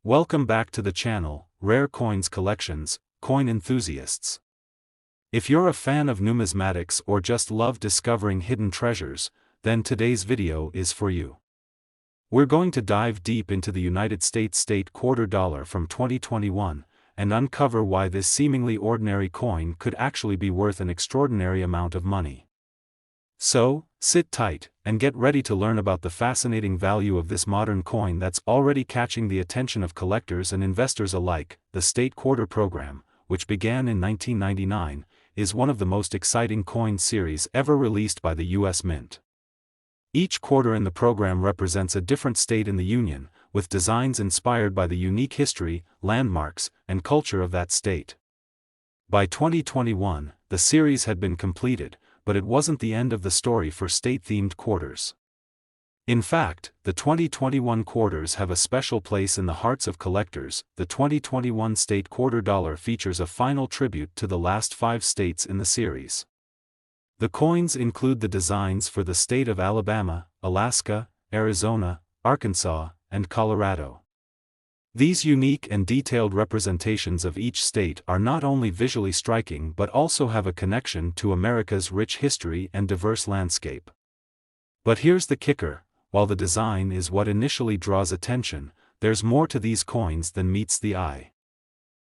Welcome back to the channel, Rare Coins Collections, Coin Enthusiasts. If you're a fan of numismatics or just love discovering hidden treasures, then today's video is for you. We're going to dive deep into the United States state quarter dollar from 2021, and uncover why this seemingly ordinary coin could actually be worth an extraordinary amount of money. So, sit tight, and get ready to learn about the fascinating value of this modern coin that's already catching the attention of collectors and investors alike. The State Quarter program, which began in 1999, is one of the most exciting coin series ever released by the U.S. Mint. Each quarter in the program represents a different state in the Union, with designs inspired by the unique history, landmarks, and culture of that state. By 2021, the series had been completed, but it wasn't the end of the story for state-themed quarters. In fact, the 2021 quarters have a special place in the hearts of collectors. The 2021 State Quarter Dollar features a final tribute to the last 5 states in the series. The coins include the designs for the state of Alabama, Alaska, Arizona, Arkansas, and Colorado. These unique and detailed representations of each state are not only visually striking but also have a connection to America's rich history and diverse landscape. But here's the kicker: while the design is what initially draws attention, there's more to these coins than meets the eye.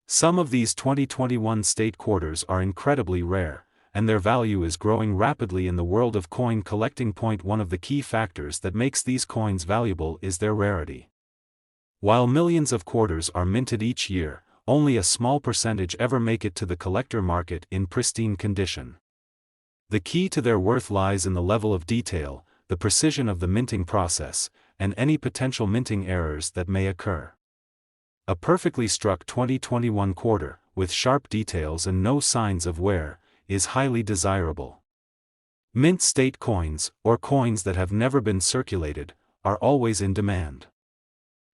Some of these 2021 state quarters are incredibly rare, and their value is growing rapidly in the world of coin collecting. One of the key factors that makes these coins valuable is their rarity. While millions of quarters are minted each year, only a small percentage ever make it to the collector market in pristine condition. The key to their worth lies in the level of detail, the precision of the minting process, and any potential minting errors that may occur. A perfectly struck 2021 quarter, with sharp details and no signs of wear, is highly desirable. Mint state coins, or coins that have never been circulated, are always in demand.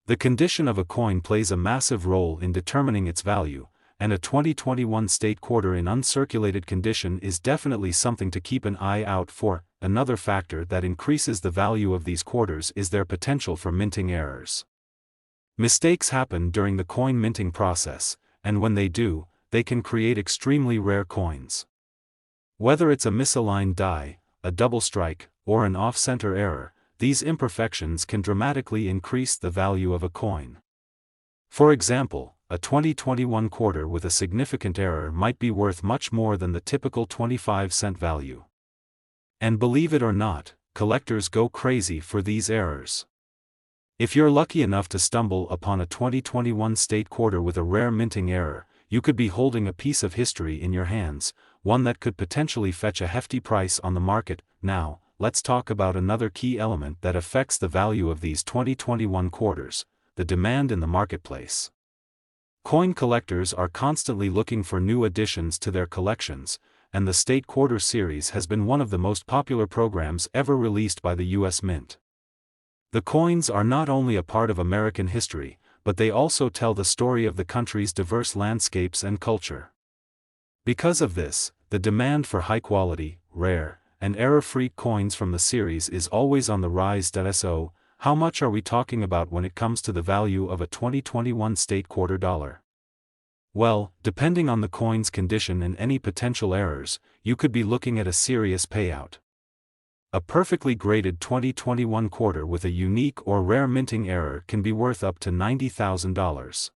The condition of a coin plays a massive role in determining its value, and a 2021 state quarter in uncirculated condition is definitely something to keep an eye out for. Another factor that increases the value of these quarters is their potential for minting errors. Mistakes happen during the coin minting process, and when they do, they can create extremely rare coins. Whether it's a misaligned die, a double strike, or an off-center error, these imperfections can dramatically increase the value of a coin. For example, a 2021 quarter with a significant error might be worth much more than the typical 25-cent value. And believe it or not, collectors go crazy for these errors. If you're lucky enough to stumble upon a 2021 state quarter with a rare minting error, you could be holding a piece of history in your hands, one that could potentially fetch a hefty price on the market. Now, let's talk about another key element that affects the value of these 2021 quarters: the demand in the marketplace. Coin collectors are constantly looking for new additions to their collections, and the State Quarter series has been one of the most popular programs ever released by the U.S. Mint. The coins are not only a part of American history, but they also tell the story of the country's diverse landscapes and culture. Because of this, the demand for high-quality, rare, and error-free coins from the series is always on the rise. So, how much are we talking about when it comes to the value of a 2021 state quarter dollar? Well, depending on the coin's condition and any potential errors, you could be looking at a serious payout. A perfectly graded 2021 quarter with a unique or rare minting error can be worth up to $90,000.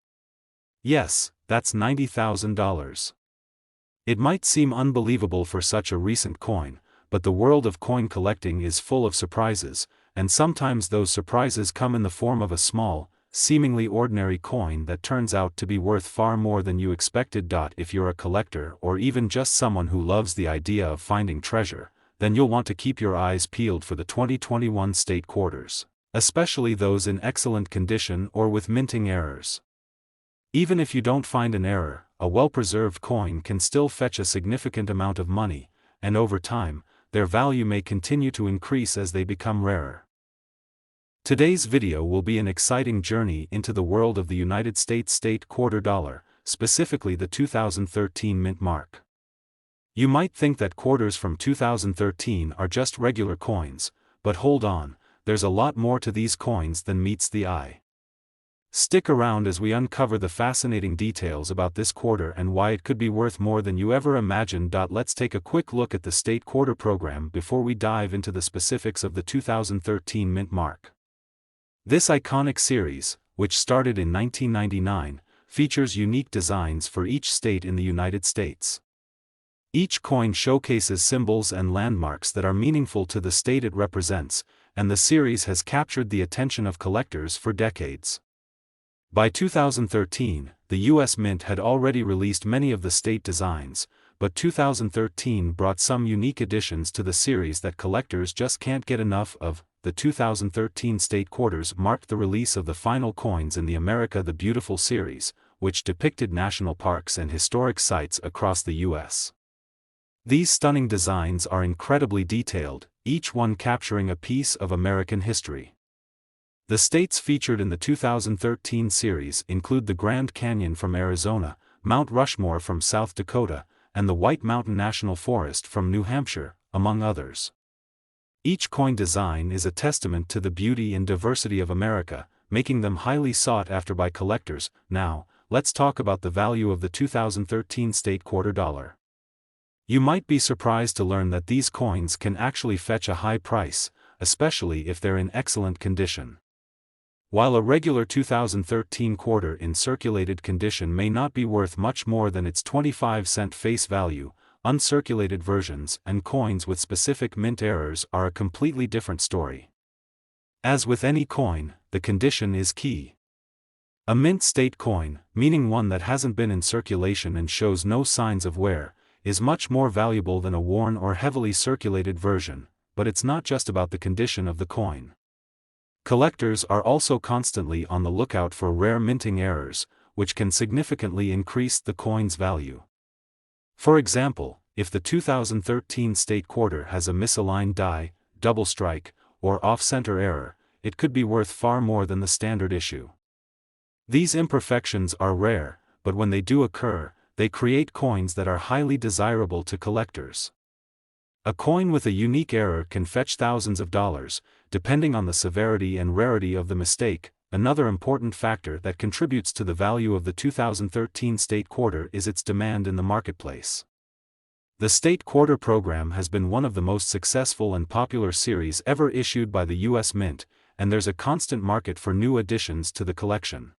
Yes, that's $90,000. It might seem unbelievable for such a recent coin, but the world of coin collecting is full of surprises, and sometimes those surprises come in the form of a small, seemingly ordinary coin that turns out to be worth far more than you expected. If you're a collector or even just someone who loves the idea of finding treasure, then you'll want to keep your eyes peeled for the 2021 state quarters, especially those in excellent condition or with minting errors. Even if you don't find an error, a well-preserved coin can still fetch a significant amount of money, and over time, their value may continue to increase as they become rarer. Today's video will be an exciting journey into the world of the United States state quarter dollar, specifically the 2013 mint mark. You might think that quarters from 2013 are just regular coins, but hold on, there's a lot more to these coins than meets the eye. Stick around as we uncover the fascinating details about this quarter and why it could be worth more than you ever imagined. Let's take a quick look at the state quarter program before we dive into the specifics of the 2013 mint mark. This iconic series, which started in 1999, features unique designs for each state in the United States. Each coin showcases symbols and landmarks that are meaningful to the state it represents, and the series has captured the attention of collectors for decades. By 2013, the U.S. Mint had already released many of the state designs, but 2013 brought some unique additions to the series that collectors just can't get enough of. The 2013 state quarters marked the release of the final coins in the America the Beautiful series, which depicted national parks and historic sites across the U.S. These stunning designs are incredibly detailed, each one capturing a piece of American history. The states featured in the 2013 series include the Grand Canyon from Arizona, Mount Rushmore from South Dakota, and the White Mountain National Forest from New Hampshire, among others. Each coin design is a testament to the beauty and diversity of America, making them highly sought after by collectors. Now, let's talk about the value of the 2013 state quarter dollar. You might be surprised to learn that these coins can actually fetch a high price, especially if they're in excellent condition. While a regular 2013 quarter in circulated condition may not be worth much more than its 25-cent face value, uncirculated versions and coins with specific mint errors are a completely different story. As with any coin, the condition is key. A mint state coin, meaning one that hasn't been in circulation and shows no signs of wear, is much more valuable than a worn or heavily circulated version, but it's not just about the condition of the coin. Collectors are also constantly on the lookout for rare minting errors, which can significantly increase the coin's value. For example, if the 2013 state quarter has a misaligned die, double strike, or off-center error, it could be worth far more than the standard issue. These imperfections are rare, but when they do occur, they create coins that are highly desirable to collectors. A coin with a unique error can fetch thousands of dollars, depending on the severity and rarity of the mistake. Another important factor that contributes to the value of the 2013 state quarter is its demand in the marketplace. The state quarter program has been one of the most successful and popular series ever issued by the U.S. Mint, and there's a constant market for new additions to the collection.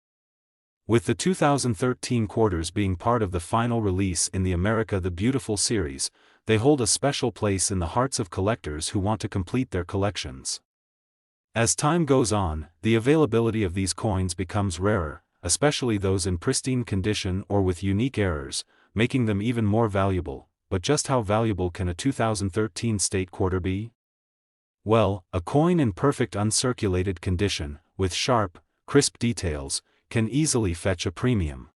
With the 2013 quarters being part of the final release in the America the Beautiful series, they hold a special place in the hearts of collectors who want to complete their collections. As time goes on, the availability of these coins becomes rarer, especially those in pristine condition or with unique errors, making them even more valuable. But just how valuable can a 2013 state quarter be? Well, a coin in perfect uncirculated condition, with sharp, crisp details, can easily fetch a premium.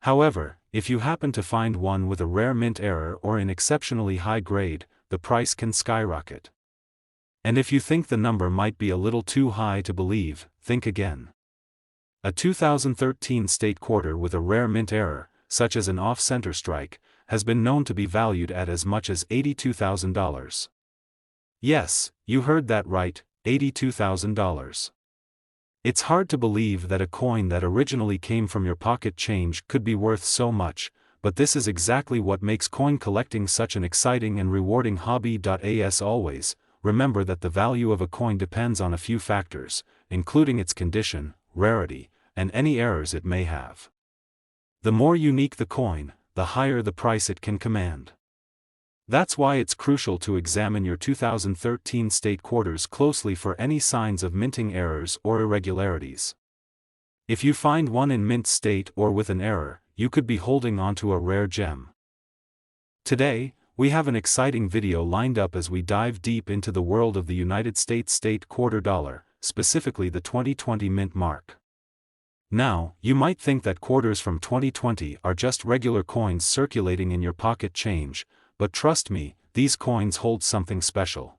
However, if you happen to find one with a rare mint error or in exceptionally high grade, the price can skyrocket. And if you think the number might be a little too high to believe, think again. A 2013 state quarter with a rare mint error, such as an off-center strike, has been known to be valued at as much as $82,000. Yes, you heard that right, $82,000. It's hard to believe that a coin that originally came from your pocket change could be worth so much, but this is exactly what makes coin collecting such an exciting and rewarding hobby. As always, remember that the value of a coin depends on a few factors, including its condition, rarity, and any errors it may have. The more unique the coin, the higher the price it can command. That's why it's crucial to examine your 2013 state quarters closely for any signs of minting errors or irregularities. If you find one in mint state or with an error, you could be holding onto a rare gem. Today, we have an exciting video lined up as we dive deep into the world of the United States state quarter dollar, specifically the 2020 mint mark. Now, you might think that quarters from 2020 are just regular coins circulating in your pocket change, but trust me, these coins hold something special.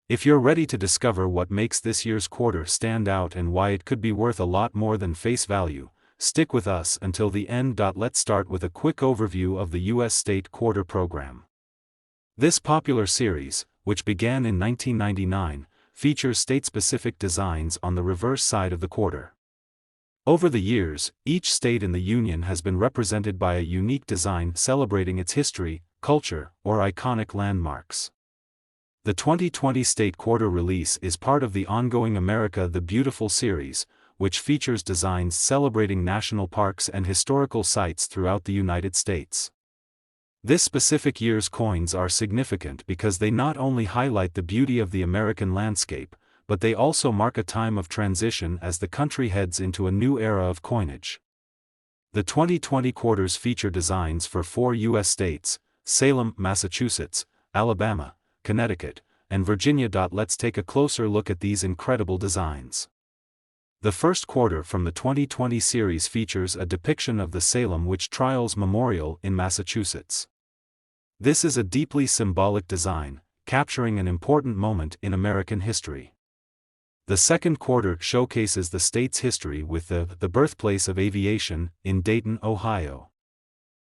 If you're ready to discover what makes this year's quarter stand out and why it could be worth a lot more than face value, stick with us until the end. Let's start with a quick overview of the U.S. state quarter program. This popular series, which began in 1999, features state-specific designs on the reverse side of the quarter. Over the years, each state in the Union has been represented by a unique design celebrating its history, culture, or iconic landmarks. The 2020 State Quarter release is part of the ongoing America the Beautiful series, which features designs celebrating national parks and historical sites throughout the United States. This specific year's coins are significant because they not only highlight the beauty of the American landscape, but they also mark a time of transition as the country heads into a new era of coinage. The 2020 quarters feature designs for 4 U.S. states: Salem, Massachusetts, Alabama, Connecticut, and Virginia. Let's take a closer look at these incredible designs. The first quarter from the 2020 series features a depiction of the Salem Witch Trials Memorial in Massachusetts. This is a deeply symbolic design, capturing an important moment in American history. The second quarter showcases the state's history with the birthplace of aviation, in Dayton, Ohio.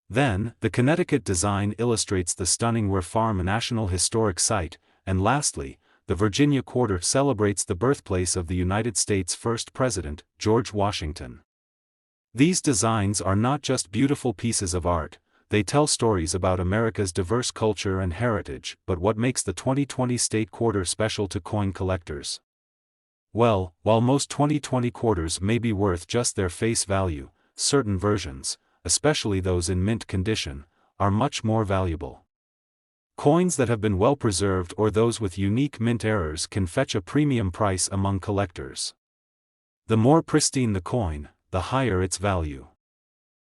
Then, the Connecticut design illustrates the stunning Ware Farm National Historic Site, and lastly, the Virginia quarter celebrates the birthplace of the United States' first president, George Washington. These designs are not just beautiful pieces of art, they tell stories about America's diverse culture and heritage. But what makes the 2020 State Quarter special to coin collectors? Well, while most 2020 quarters may be worth just their face value, certain versions, especially those in mint condition, are much more valuable. Coins that have been well preserved or those with unique mint errors can fetch a premium price among collectors. The more pristine the coin, the higher its value.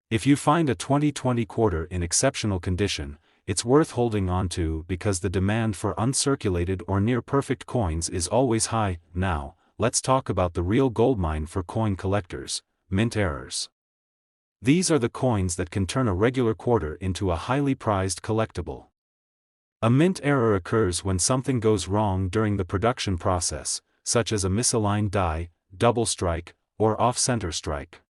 If you find a 2020 quarter in exceptional condition, it's worth holding on to because the demand for uncirculated or near-perfect coins is always high. Now, let's talk about the real goldmine for coin collectors: mint errors. These are the coins that can turn a regular quarter into a highly prized collectible. A mint error occurs when something goes wrong during the production process, such as a misaligned die, double strike, or off-center strike.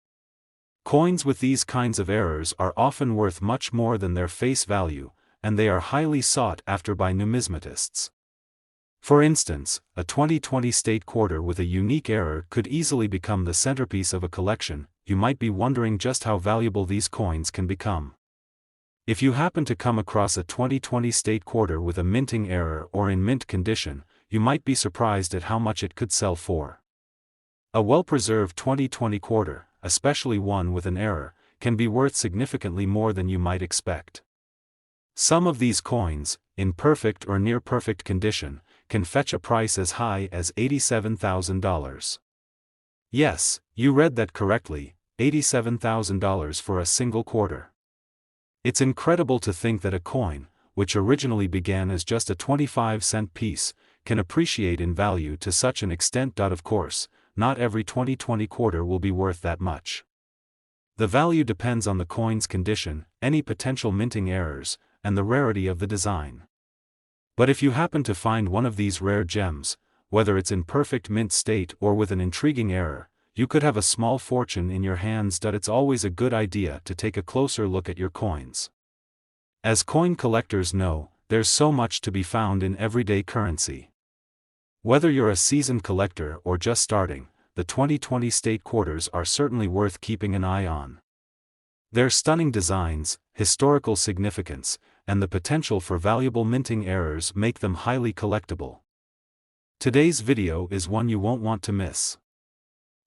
Coins with these kinds of errors are often worth much more than their face value, and they are highly sought after by numismatists. For instance, a 2020 State Quarter with a unique error could easily become the centerpiece of a collection. You might be wondering just how valuable these coins can become. If you happen to come across a 2020 State Quarter with a minting error or in mint condition, you might be surprised at how much it could sell for. A well-preserved 2020 quarter, especially one with an error, can be worth significantly more than you might expect. Some of these coins, in perfect or near-perfect condition, can fetch a price as high as $87,000. Yes, you read that correctly, $87,000 for a single quarter. It's incredible to think that a coin, which originally began as just a 25-cent piece, can appreciate in value to such an extent. Of course, not every 2020 quarter will be worth that much. The value depends on the coin's condition, any potential minting errors, and the rarity of the design. But if you happen to find one of these rare gems, whether it's in perfect mint state or with an intriguing error, you could have a small fortune in your hands. It's always a good idea to take a closer look at your coins. As coin collectors know, there's so much to be found in everyday currency. Whether you're a seasoned collector or just starting, the 2020 State Quarters are certainly worth keeping an eye on. Their stunning designs, historical significance, and the potential for valuable minting errors make them highly collectible. Today's video is one you won't want to miss.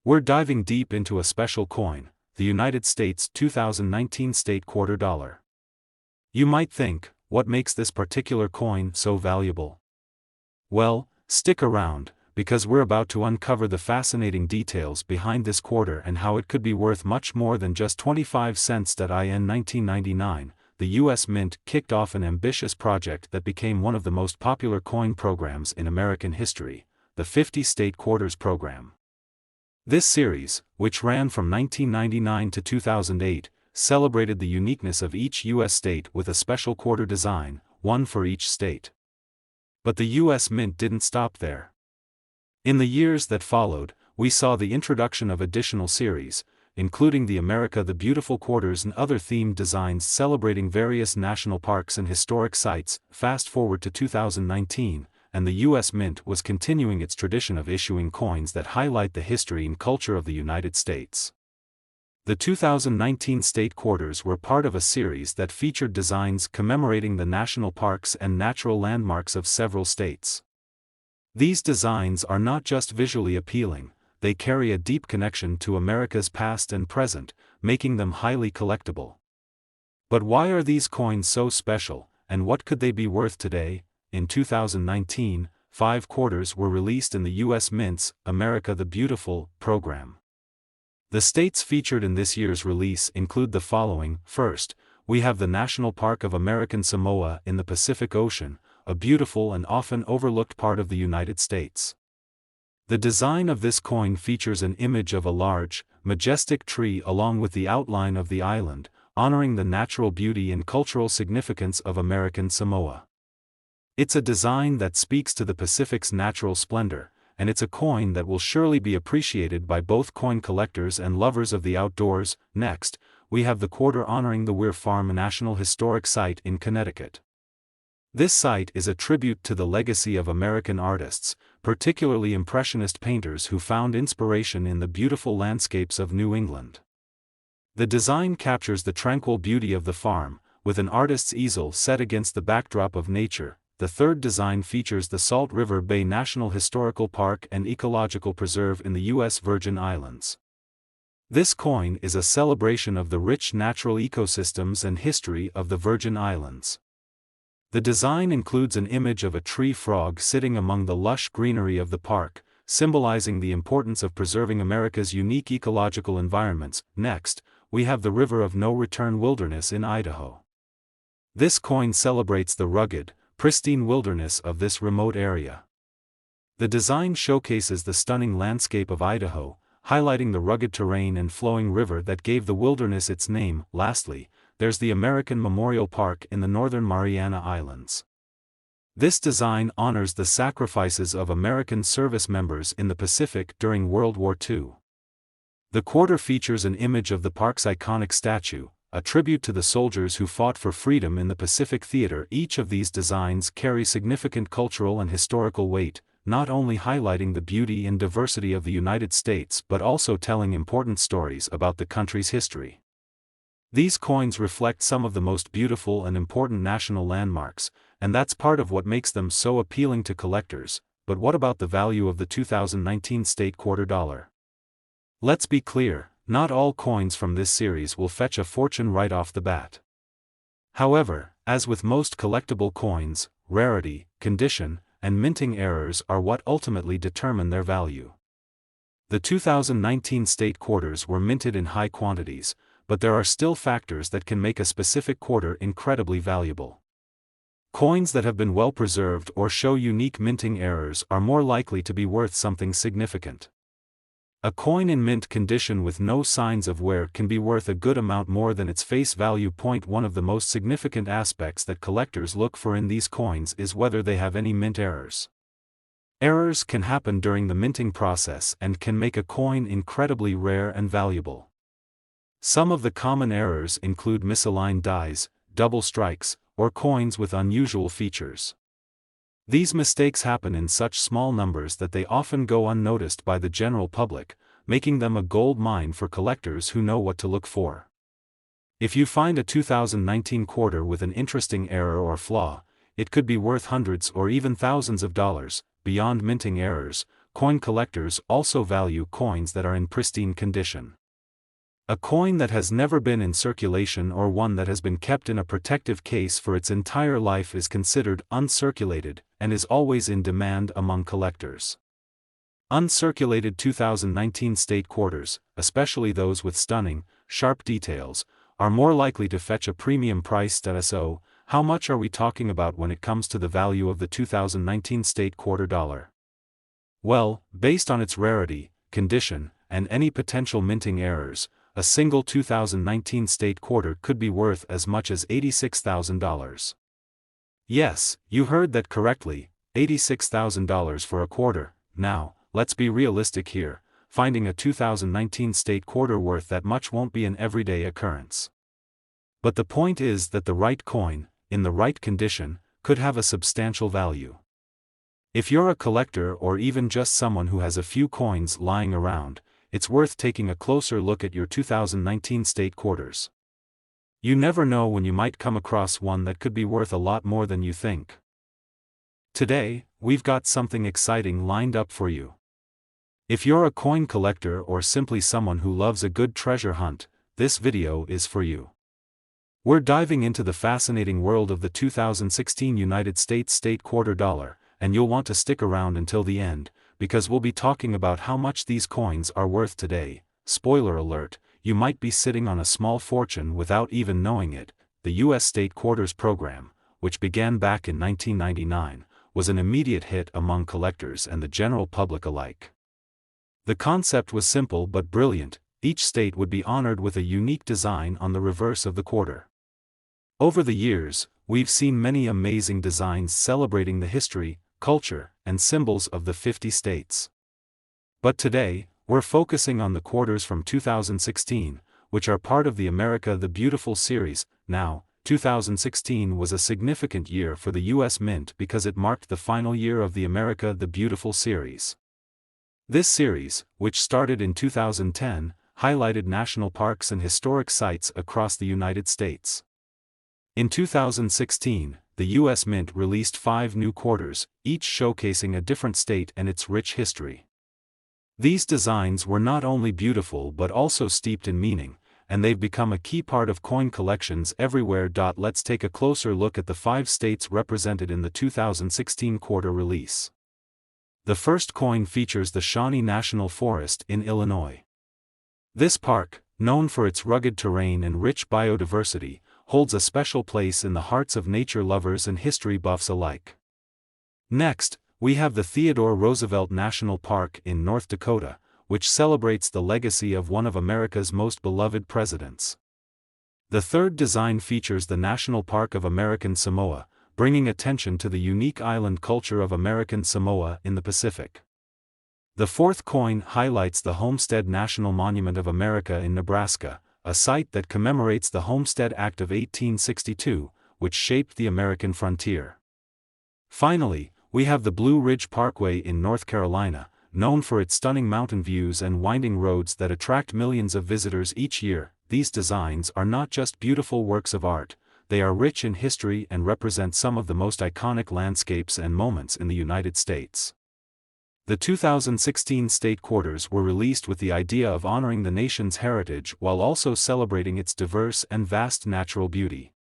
We're diving deep into a special coin, the United States 2019 State Quarter Dollar. You might think, what makes this particular coin so valuable? Well, stick around, because we're about to uncover the fascinating details behind this quarter and how it could be worth much more than just 25 cents. In 1999, the U.S. Mint kicked off an ambitious project that became one of the most popular coin programs in American history, the 50 State Quarters program. This series, which ran from 1999 to 2008, celebrated the uniqueness of each U.S. state with a special quarter design, one for each state. But the U.S. Mint didn't stop there. In the years that followed, we saw the introduction of additional series, including the America the Beautiful quarters and other themed designs celebrating various national parks and historic sites. Fast forward to 2019, and the U.S. Mint was continuing its tradition of issuing coins that highlight the history and culture of the United States. The 2019 state quarters were part of a series that featured designs commemorating the national parks and natural landmarks of several states. These designs are not just visually appealing, they carry a deep connection to America's past and present, making them highly collectible. But why are these coins so special, and what could they be worth today? In 2019, 5 quarters were released in the U.S. Mint's America the Beautiful program. The states featured in this year's release include the following. First, we have the National Park of American Samoa in the Pacific Ocean, a beautiful and often overlooked part of the United States. The design of this coin features an image of a large, majestic tree along with the outline of the island, honoring the natural beauty and cultural significance of American Samoa. It's a design that speaks to the Pacific's natural splendor, and it's a coin that will surely be appreciated by both coin collectors and lovers of the outdoors. Next, we have the quarter honoring the Weir Farm National Historic Site in Connecticut. This site is a tribute to the legacy of American artists, particularly Impressionist painters who found inspiration in the beautiful landscapes of New England. The design captures the tranquil beauty of the farm, with an artist's easel set against the backdrop of nature. The third design features the Salt River Bay National Historical Park and Ecological Preserve in the U.S. Virgin Islands. This coin is a celebration of the rich natural ecosystems and history of the Virgin Islands. The design includes an image of a tree frog sitting among the lush greenery of the park, symbolizing the importance of preserving America's unique ecological environments. Next, we have the River of No Return Wilderness in Idaho. This coin celebrates the rugged, pristine wilderness of this remote area. The design showcases the stunning landscape of Idaho, highlighting the rugged terrain and flowing river that gave the wilderness its name. Lastly, there's the American Memorial Park in the Northern Mariana Islands. This design honors the sacrifices of American service members in the Pacific during World War II. The quarter features an image of the park's iconic statue, a tribute to the soldiers who fought for freedom in the Pacific Theater. Each of these designs carry significant cultural and historical weight, not only highlighting the beauty and diversity of the United States but also telling important stories about the country's history. These coins reflect some of the most beautiful and important national landmarks, and that's part of what makes them so appealing to collectors. But what about the value of the 2019 state quarter dollar? Let's be clear, not all coins from this series will fetch a fortune right off the bat. However, as with most collectible coins, rarity, condition, and minting errors are what ultimately determine their value. The 2019 state quarters were minted in high quantities, but there are still factors that can make a specific quarter incredibly valuable. Coins that have been well preserved or show unique minting errors are more likely to be worth something significant. A coin in mint condition with no signs of wear can be worth a good amount more than its face value. One of the most significant aspects that collectors look for in these coins is whether they have any mint errors. Errors can happen during the minting process and can make a coin incredibly rare and valuable. Some of the common errors include misaligned dies, double strikes, or coins with unusual features. These mistakes happen in such small numbers that they often go unnoticed by the general public, making them a gold mine for collectors who know what to look for. If you find a 2019 quarter with an interesting error or flaw, it could be worth hundreds or even thousands of dollars. Beyond minting errors, coin collectors also value coins that are in pristine condition. A coin that has never been in circulation or one that has been kept in a protective case for its entire life is considered uncirculated, and is always in demand among collectors. Uncirculated 2019 state quarters, especially those with stunning, sharp details, are more likely to fetch a premium price. So, how much are we talking about when it comes to the value of the 2019 state quarter dollar? Well, based on its rarity, condition, and any potential minting errors, a single 2019 state quarter could be worth as much as $86,000. Yes, you heard that correctly, $86,000 for a quarter. Now, let's be realistic here, finding a 2019 state quarter worth that much won't be an everyday occurrence. But the point is that the right coin, in the right condition, could have a substantial value. If you're a collector or even just someone who has a few coins lying around, it's worth taking a closer look at your 2019 state quarters. You never know when you might come across one that could be worth a lot more than you think. Today, we've got something exciting lined up for you. If you're a coin collector or simply someone who loves a good treasure hunt, this video is for you. We're diving into the fascinating world of the 2016 United States state quarter dollar, and you'll want to stick around until the end, because we'll be talking about how much these coins are worth today. Spoiler alert, you might be sitting on a small fortune without even knowing it. The U.S. State Quarters program, which began back in 1999, was an immediate hit among collectors and the general public alike. The concept was simple but brilliant. Each state would be honored with a unique design on the reverse of the quarter. Over the years, we've seen many amazing designs celebrating the history, culture, and symbols of the 50 states. But today, we're focusing on the quarters from 2016, which are part of the America the Beautiful series. Now, 2016 was a significant year for the U.S. Mint because it marked the final year of the America the Beautiful series. This series, which started in 2010, highlighted national parks and historic sites across the United States. In 2016, the U.S. Mint released 5 new quarters, each showcasing a different state and its rich history. These designs were not only beautiful but also steeped in meaning, and they've become a key part of coin collections everywhere. Let's take a closer look at the 5 states represented in the 2016 quarter release. The first coin features the Shawnee National Forest in Illinois. This park, known for its rugged terrain and rich biodiversity, holds a special place in the hearts of nature lovers and history buffs alike. Next, we have the Theodore Roosevelt National Park in North Dakota, which celebrates the legacy of one of America's most beloved presidents. The third design features the National Park of American Samoa, bringing attention to the unique island culture of American Samoa in the Pacific. The fourth coin highlights the Homestead National Monument of America in Nebraska, a site that commemorates the Homestead Act of 1862, which shaped the American frontier. Finally, we have the Blue Ridge Parkway in North Carolina, known for its stunning mountain views and winding roads that attract millions of visitors each year. These designs are not just beautiful works of art, they are rich in history and represent some of the most iconic landscapes and moments in the United States. The 2016 state quarters were released with the idea of honoring the nation's heritage while also celebrating its diverse and vast natural beauty.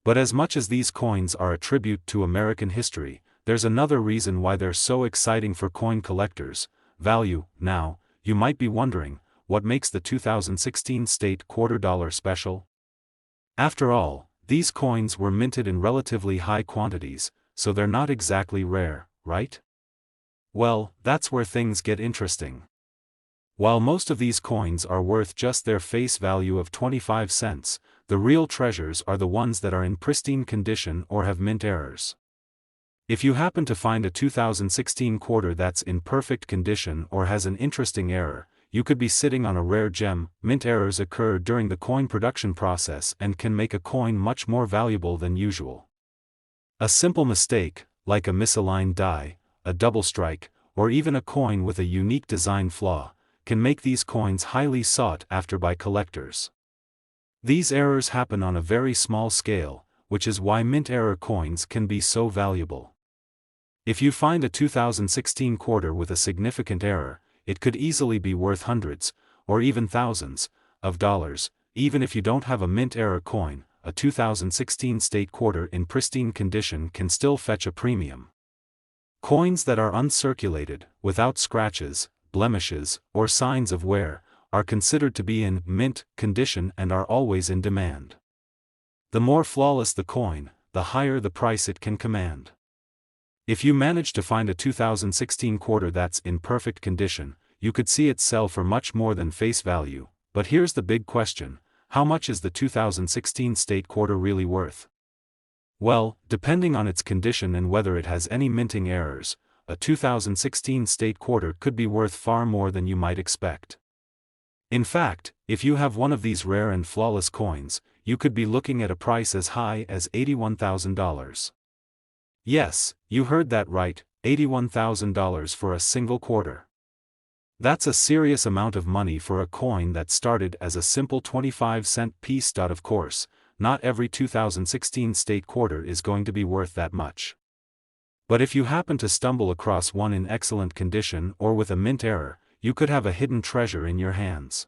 But as much as these coins are a tribute to American history, there's another reason why they're so exciting for coin collectors: value. Now, you might be wondering, what makes the 2016 state quarter dollar special? After all, these coins were minted in relatively high quantities, so they're not exactly rare, right? Well, that's where things get interesting. While most of these coins are worth just their face value of 25 cents, the real treasures are the ones that are in pristine condition or have mint errors. If you happen to find a 2016 quarter that's in perfect condition or has an interesting error, you could be sitting on a rare gem. Mint errors occur during the coin production process and can make a coin much more valuable than usual. A simple mistake, like a misaligned die, a double strike, or even a coin with a unique design flaw, can make these coins highly sought after by collectors. These errors happen on a very small scale, which is why mint error coins can be so valuable. If you find a 2016 quarter with a significant error, it could easily be worth hundreds, or even thousands, of dollars. Even if you don't have a mint error coin, a 2016 state quarter in pristine condition can still fetch a premium. Coins that are uncirculated, without scratches, blemishes, or signs of wear, are considered to be in mint condition and are always in demand. The more flawless the coin, the higher the price it can command. If you manage to find a 2016 quarter that's in perfect condition, you could see it sell for much more than face value. But here's the big question: how much is the 2016 state quarter really worth? Well, depending on its condition and whether it has any minting errors, a 2016 state quarter could be worth far more than you might expect. In fact, if you have one of these rare and flawless coins, you could be looking at a price as high as $81,000. Yes, you heard that right, $81,000 for a single quarter. That's a serious amount of money for a coin that started as a simple 25-cent piece. Of course, not every 2016 state quarter is going to be worth that much. But if you happen to stumble across one in excellent condition or with a mint error, you could have a hidden treasure in your hands.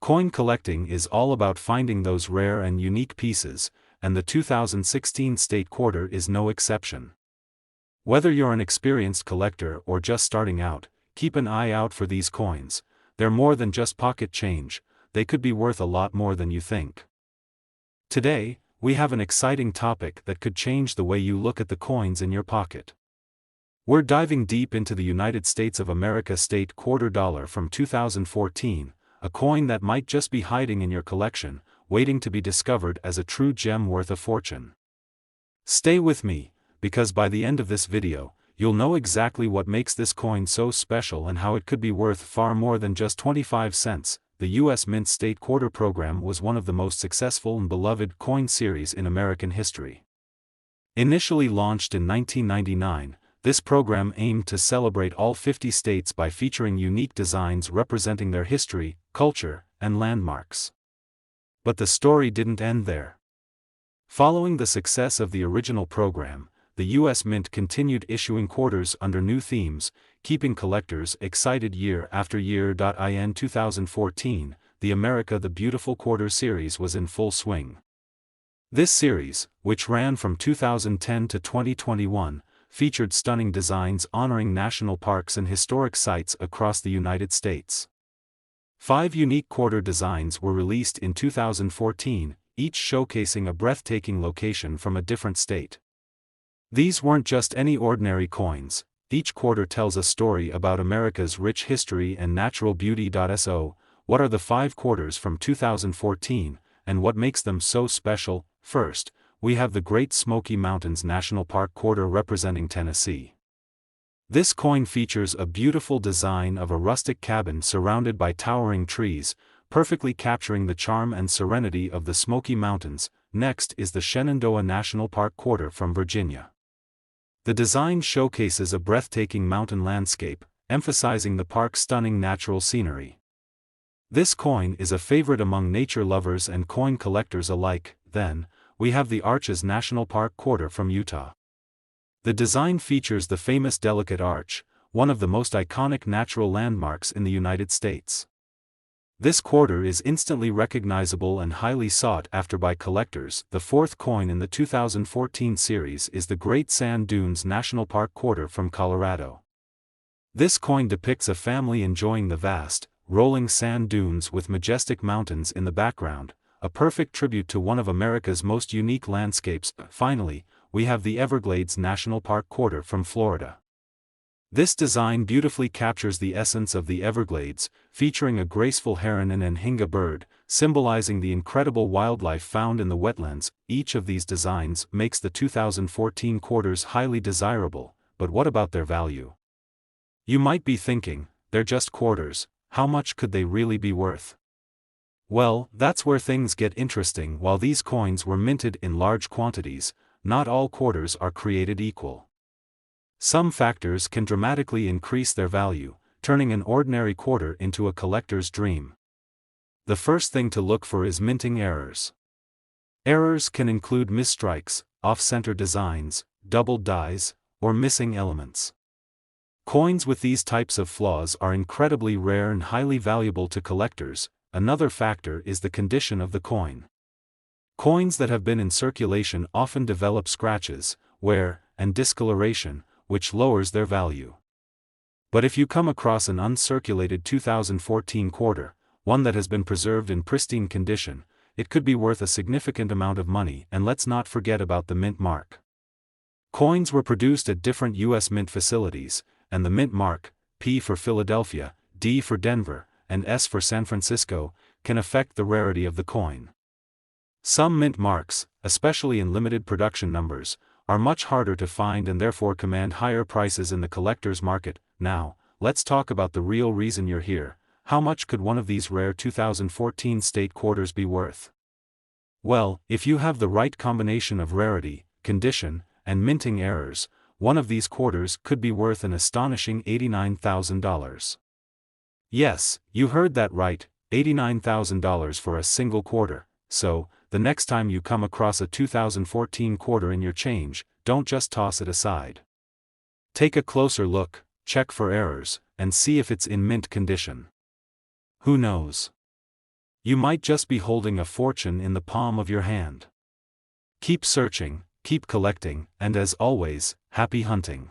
Coin collecting is all about finding those rare and unique pieces, and the 2016 state quarter is no exception. Whether you're an experienced collector or just starting out, keep an eye out for these coins. They're more than just pocket change, they could be worth a lot more than you think. Today, we have an exciting topic that could change the way you look at the coins in your pocket. We're diving deep into the United States of America state quarter dollar from 2014, a coin that might just be hiding in your collection, waiting to be discovered as a true gem worth a fortune. Stay with me, because by the end of this video, you'll know exactly what makes this coin so special and how it could be worth far more than just 25 cents. The U.S. Mint State Quarter program was one of the most successful and beloved coin series in American history. Initially launched in 1999, this program aimed to celebrate all 50 states by featuring unique designs representing their history, culture, and landmarks. But the story didn't end there. Following the success of the original program, the U.S. Mint continued issuing quarters under new themes, keeping collectors excited year after year. In 2014, the America the Beautiful Quarter series was in full swing. This series, which ran from 2010 to 2021, featured stunning designs honoring national parks and historic sites across the United States. 5 unique quarter designs were released in 2014, each showcasing a breathtaking location from a different state. These weren't just any ordinary coins, each quarter tells a story about America's rich history and natural beauty. So, what are the 5 quarters from 2014, and what makes them so special? First, we have the Great Smoky Mountains National Park quarter representing Tennessee. This coin features a beautiful design of a rustic cabin surrounded by towering trees, perfectly capturing the charm and serenity of the Smoky Mountains. Next is the Shenandoah National Park quarter from Virginia. The design showcases a breathtaking mountain landscape, emphasizing the park's stunning natural scenery. This coin is a favorite among nature lovers and coin collectors alike. Then, we have the Arches National Park quarter from Utah. The design features the famous Delicate Arch, one of the most iconic natural landmarks in the United States. This quarter is instantly recognizable and highly sought after by collectors. The 4th coin in the 2014 series is the Great Sand Dunes National Park quarter from Colorado. This coin depicts a family enjoying the vast, rolling sand dunes with majestic mountains in the background, a perfect tribute to one of America's most unique landscapes. Finally, we have the Everglades National Park quarter from Florida. This design beautifully captures the essence of the Everglades, featuring a graceful heron and anhinga bird, symbolizing the incredible wildlife found in the wetlands. Each of these designs makes the 2014 quarters highly desirable, but what about their value? You might be thinking, they're just quarters, how much could they really be worth? Well, that's where things get interesting. While these coins were minted in large quantities, not all quarters are created equal. Some factors can dramatically increase their value, turning an ordinary quarter into a collector's dream. The first thing to look for is minting errors. Errors can include misstrikes, off-center designs, doubled dies, or missing elements. Coins with these types of flaws are incredibly rare and highly valuable to collectors. Another factor is the condition of the coin. Coins that have been in circulation often develop scratches, wear, and discoloration, which lowers their value. But if you come across an uncirculated 2014 quarter, one that has been preserved in pristine condition, it could be worth a significant amount of money. And let's not forget about the mint mark. Coins were produced at different U.S. mint facilities, and the mint mark, P for Philadelphia, D for Denver, and S for San Francisco, can affect the rarity of the coin. Some mint marks, especially in limited production numbers, are much harder to find and therefore command higher prices in the collector's market. Now, let's talk about the real reason you're here. How much could one of these rare 2014 state quarters be worth? Well, if you have the right combination of rarity, condition, and minting errors, one of these quarters could be worth an astonishing $89,000. Yes, you heard that right, $89,000 for a single quarter. So, the next time you come across a 2014 quarter in your change, don't just toss it aside. Take a closer look, check for errors, and see if it's in mint condition. Who knows? You might just be holding a fortune in the palm of your hand. Keep searching, keep collecting, and as always, happy hunting.